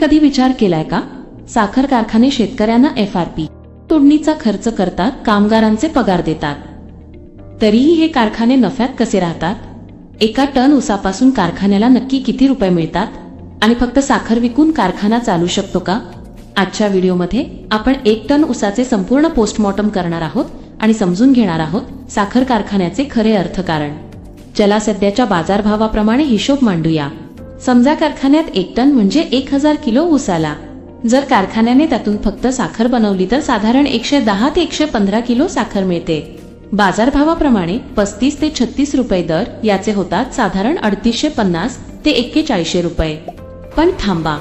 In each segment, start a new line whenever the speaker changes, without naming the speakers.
कधी विचार केलाय का? साखर कारखाने शेतकऱ्यांना FRP तोडणीचा खर्च करतात, कामगारांचे पगार देतात. तरीही हे कारखाने नफ्यात कसे राहतात? एका टन ऊसापासून कारखान्याला नक्की किती रुपये मिळतात? आणि फक्त साखर विकून कारखाना चालू शकतो का? आजच्या व्हिडिओमध्ये आपण 1 टन ऊसाचे संपूर्ण पोस्टमॉर्टम करणार आहोत आणि समजून घेणार आहोत साखर कारखान्याचे खरे अर्थकारण. चला सध्याच्या बाजारभावाप्रमाणे हिशोब मांडूया. समजा कारखान्यात 1 टन म्हणजे 1000 किलो ऊस आला. जर कारखान्याने त्यातून फक्त साखर बनवली तर साधारण 110 ते 115 किलो साखर मिळते. बाजारभावाप्रमाणे 35 ते 36 रुपये दर याचे होतात साधारण 3850 ते 4140 रुपये. पण थांबा,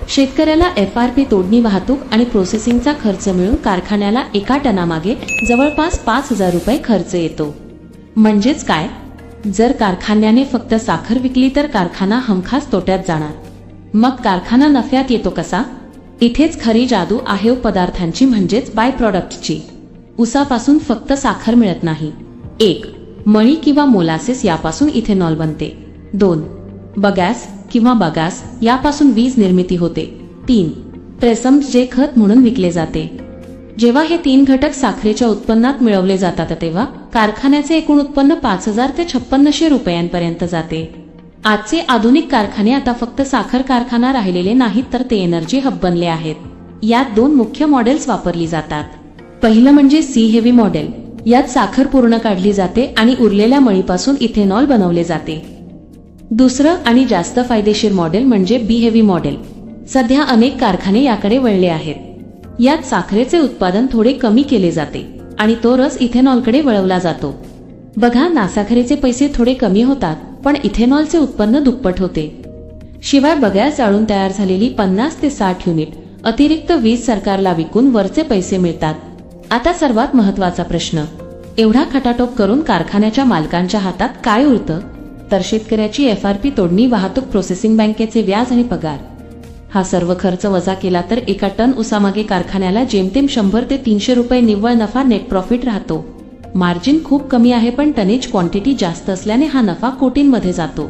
शेतकऱ्याला FRP तोडणी, वाहतूक आणि प्रोसेसिंगचा खर्च मिळून कारखान्याला एका टनामागे जवळपास 5000 रुपये खर्च येतो. म्हणजेच काय? जर कारखान्याने फक्त साखर विकली तर कारखाना हमखास तोट्यात जाणार. मग कारखाना नफ्यात येतो कसा? इथेच खरी जादू आहे पदार्थांची, म्हणजेच बाय प्रॉडक्टची. ऊसापासून फक्त साखर मिळत नाही. 1. मळी किंवा मोलासेस, यापासून इथेनॉल बनते. 2. बगॅस किंवा बगास, यापासून वीज निर्मिती होते. 3. प्रेसम्स, जे खत म्हणून विकले जाते. जेव्हा हे 3 घटक साखरेच्या उत्पन्नात मिळवले जातात तेव्हा कारखान्याचे एकूण उत्पन्न 5000 ते 5600 रुपयांपर्यंत जाते. आजचे आधुनिक कारखाने आता फक्त साखर कारखाना राहिलेले नाहीत, तर ते एनर्जी हब बनले आहेत. यात 2 मुख्य मॉडेल्स वापरली जातात. पहिलं म्हणजे सी हेवी मॉडेल. यात साखर पूर्ण काढली जाते आणि उरलेल्या मळीपासून इथेनॉल बनवले जाते. दुसरं आणि जास्त फायदेशीर मॉडेल म्हणजे बी हेवी मॉडेल. सध्या अनेक कारखाने याकडे वळले आहेत. यात साखरेचे उत्पादन थोडे कमी केले जाते आणि तो रस इथेनॉलकडे वळवला जातो. बघा, नासाखरेचे पैसे थोडे कमी होतात, पण इथेनॉलचे उत्पन्न दुप्पट होते. शिवाय बगॅस जाळून तयार झालेली 50 ते 60 युनिट अतिरिक्त वीज सरकारला विकून वरचे पैसे मिळतात. आता सर्वात महत्वाचा प्रश्न, एवढा खटाटोप करून कारखान्याच्या मालकांच्या हातात काय उरतं? तर शेतकऱ्याची FRP तोडणी, वाहतूक, प्रोसेसिंग, बँकेचे व्याज आणि पगार. हा सर्व खर्च वजा केला तर एका टन ऊसामागे कारखान्याला जेमतेम 100 ते 300 रुपये निव्वळ नफा, नेट प्रॉफिट राहतो. मार्जिन खूप कमी आहे, पण टनेज क्वांटिटी जास्त असल्याने हा नफा कोटींमध्ये जातो.